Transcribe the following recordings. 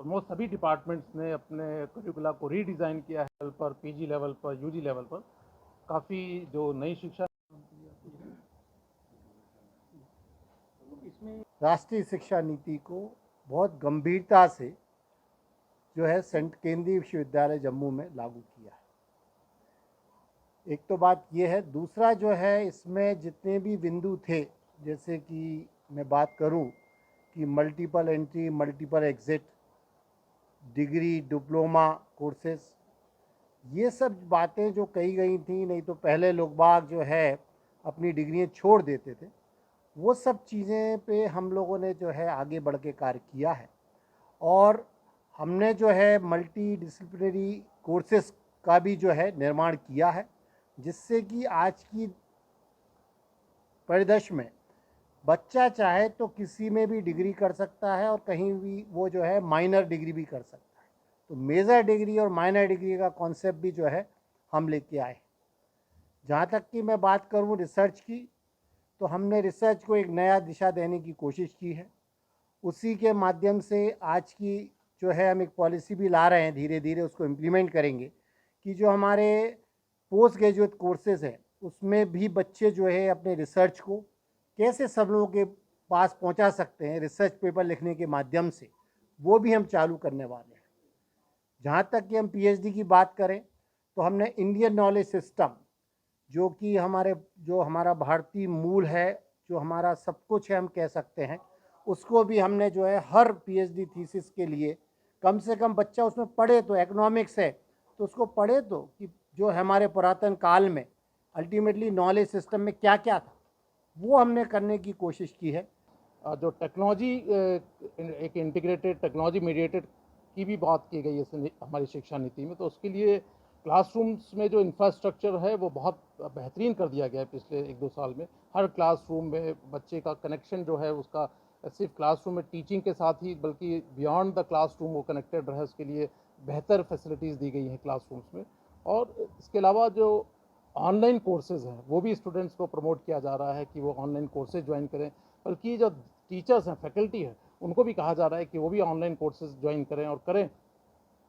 Almost सभी departments ने अपने करिकुला को रीडिज़ाइन किया है लेवल पर, पीजी लेवल पर, यूजी लेवल पर। काफ़ी जो नई शिक्षा इसमें राष्ट्रीय शिक्षा नीति को बहुत गंभीरता से जो है केंद्रीय विश्वविद्यालय जम्मू में लागू किया है। एक तो बात ये है, दूसरा जो है इसमें जितने भी बिंदु थे, जैसे कि मैं बात करूं कि multiple entry, multiple exit, degree, diploma courses, ये सब बातें जो कही गई थी, नहीं तो पहले लोग बाग जो है अपनी डिग्रियां छोड़ देते थे, वो सब चीज़ें पे हम लोगों ने जो है आगे बढ़ के कार्य किया है। और हमने जो है मल्टी डिसिप्लिनरी कोर्सेस का भी जो है निर्माण किया है, जिससे कि आज की परिदृश्य में बच्चा चाहे तो किसी में भी डिग्री कर सकता है और कहीं भी वो जो है माइनर डिग्री भी कर सकता है। तो मेजर डिग्री और माइनर डिग्री का कॉन्सेप्ट भी जो है हम लेके आए। जहाँ तक कि मैं बात करूँ रिसर्च की, तो हमने रिसर्च को एक नया दिशा देने की कोशिश की है। उसी के माध्यम से आज की जो है हम एक पॉलिसी भी ला रहे हैं, धीरे धीरे उसको इम्प्लीमेंट करेंगे कि जो हमारे पोस्ट ग्रेजुएट कोर्सेज हैं उसमें भी बच्चे जो है अपने रिसर्च को कैसे सब लोगों के पास पहुंचा सकते हैं रिसर्च पेपर लिखने के माध्यम से, वो भी हम चालू करने वाले हैं। जहाँ तक कि हम पीएचडी की बात करें तो हमने इंडियन नॉलेज सिस्टम, जो कि हमारा भारतीय मूल है, जो हमारा सब कुछ है हम कह सकते हैं, उसको भी हमने जो है हर पीएचडी थीसिस के लिए कम से कम बच्चा उसमें पढ़े तो, इकोनॉमिक्स है तो उसको पढ़े तो कि जो हमारे पुरातन काल में अल्टीमेटली नॉलेज सिस्टम में क्या क्या था, वो हमने करने की कोशिश की है। जो टेक्नोलॉजी एक इंटीग्रेटेड टेक्नोलॉजी मीडिएटेड की भी बात की गई है हमारी शिक्षा नीति में, तो उसके लिए क्लासरूम्स में जो इंफ्रास्ट्रक्चर है वो बहुत बेहतरीन कर दिया गया है पिछले 1-2 साल में। हर क्लासरूम में बच्चे का कनेक्शन जो है उसका सिर्फ क्लासरूम में टीचिंग के साथ ही बल्कि बियॉन्ड द क्लासरूम वो कनेक्टेड रहे, उसके लिए बेहतर फैसिलिटीज़ दी गई हैं क्लासरूम्स में। और इसके अलावा जो ऑनलाइन कोर्सेज़ हैं वो भी स्टूडेंट्स को प्रमोट किया जा रहा है कि वो ऑनलाइन कोर्सेज ज्वाइन करें, बल्कि जो टीचर्स हैं, फैकल्टी है, उनको भी कहा जा रहा है कि वो भी ऑनलाइन कोर्सेज ज्वाइन करें और करें,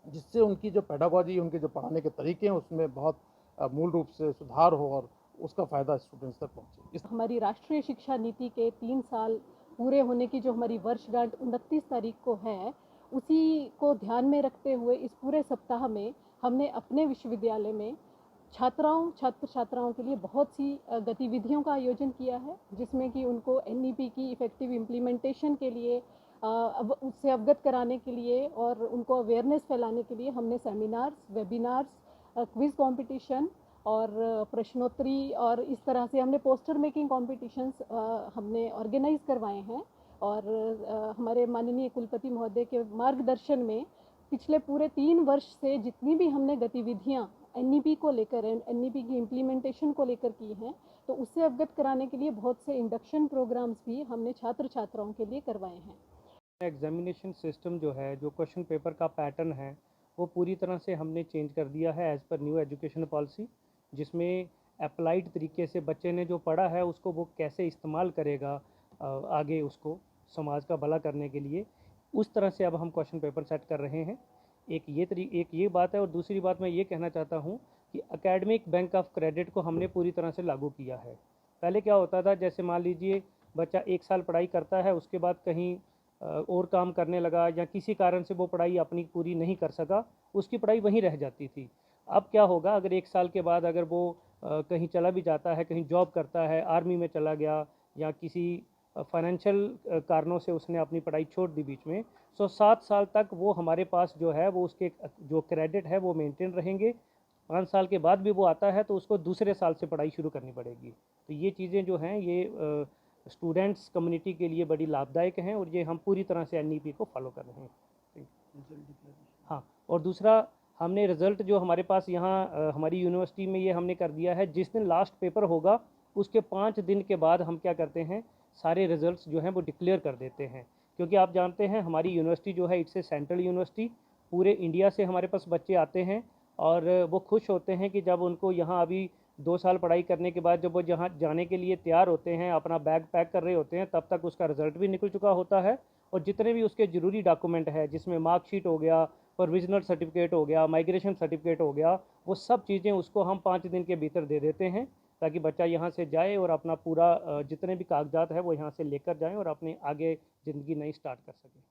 जिससे उनकी जो पेडागॉजी, उनके जो पढ़ाने के तरीके हैं उसमें बहुत मूल रूप से सुधार हो और उसका फ़ायदा स्टूडेंट्स तक पहुँचे। हमारी राष्ट्रीय शिक्षा नीति के 3 साल पूरे होने की जो हमारी वर्षगांठ 29 तारीख को है, उसी को ध्यान में रखते हुए इस पूरे सप्ताह में हमने अपने विश्वविद्यालय में छात्र छात्राओं के लिए बहुत सी गतिविधियों का आयोजन किया है, जिसमें कि उनको एनईपी की इफेक्टिव इम्प्लीमेंटेशन के लिए उससे अवगत कराने के लिए और उनको अवेयरनेस फैलाने के लिए हमने सेमिनार्स, वेबिनार्स, क्विज कंपटीशन और प्रश्नोत्तरी और इस तरह से हमने पोस्टर मेकिंग कॉम्पिटिशन्स हमने ऑर्गेनाइज करवाए हैं। और हमारे माननीय कुलपति महोदय के मार्गदर्शन में पिछले पूरे 3 वर्ष से जितनी भी हमने गतिविधियां एनईपी को लेकर, एनईपी की इम्प्लीमेंटेशन को लेकर की हैं, तो उससे अवगत कराने के लिए बहुत से इंडक्शन प्रोग्राम्स भी हमने छात्र छात्राओं के लिए करवाए हैं। एग्जामिनेशन सिस्टम जो है, जो क्वेश्चन पेपर का पैटर्न है, वो पूरी तरह से हमने चेंज कर दिया है as per new education policy, जिसमें अप्लाइड तरीके से बच्चे ने जो पढ़ा है उसको वो कैसे इस्तेमाल करेगा आगे उसको समाज का भला करने के लिए, उस तरह से अब हम क्वेश्चन पेपर सेट कर रहे हैं। एक ये बात है। और दूसरी बात मैं ये कहना चाहता हूँ कि एकेडमिक बैंक ऑफ क्रेडिट को हमने पूरी तरह से लागू किया है। पहले क्या होता था, जैसे मान लीजिए बच्चा 1 साल पढ़ाई करता है, उसके बाद कहीं और काम करने लगा या किसी कारण से वो पढ़ाई अपनी पूरी नहीं कर सका, उसकी पढ़ाई वहीं रह जाती थी। अब क्या होगा, अगर 1 साल के बाद अगर वो कहीं चला भी जाता है, कहीं जॉब करता है, आर्मी में चला गया या किसी फाइनेंशियल कारणों से उसने अपनी पढ़ाई छोड़ दी बीच में, सो 7 साल तक वो हमारे पास जो है वो उसके जो क्रेडिट है वो मेंटेन रहेंगे। 5 साल के बाद भी वो आता है तो उसको दूसरे साल से पढ़ाई शुरू करनी पड़ेगी। तो ये चीज़ें जो हैं ये स्टूडेंट्स कम्युनिटी के लिए बड़ी लाभदायक हैं और ये हम पूरी तरह से एनईपी को फॉलो कर रहे हैं। हाँ, और दूसरा हमने रिज़ल्ट जो हमारे पास यहाँ हमारी यूनिवर्सिटी में ये हमने कर दिया है, जिस दिन लास्ट पेपर होगा उसके 5 दिन के बाद हम क्या करते हैं, सारे रिज़ल्ट्स जो हैं वो डिक्लेयर कर देते हैं। क्योंकि आप जानते हैं हमारी यूनिवर्सिटी जो है इट्स ए सेंट्रल यूनिवर्सिटी, पूरे इंडिया से हमारे पास बच्चे आते हैं और वो खुश होते हैं कि जब उनको यहाँ अभी 2 साल पढ़ाई करने के बाद जब वो जहाँ जाने के लिए तैयार होते हैं, अपना बैग पैक कर रहे होते हैं, तब तक उसका रिज़ल्ट भी निकल चुका होता है और जितने भी उसके ज़रूरी डॉक्यूमेंट है, जिसमें मार्कशीट हो गया, प्रोविजनल सर्टिफिकेट हो गया, माइग्रेशन सर्टिफिकेट हो गया, वो सब चीज़ें उसको हम 5 दिन के भीतर दे देते हैं, ताकि बच्चा यहाँ से जाए और अपना पूरा जितने भी कागजात है वो यहाँ से लेकर जाएँ और अपनी आगे ज़िंदगी नई स्टार्ट कर सकें।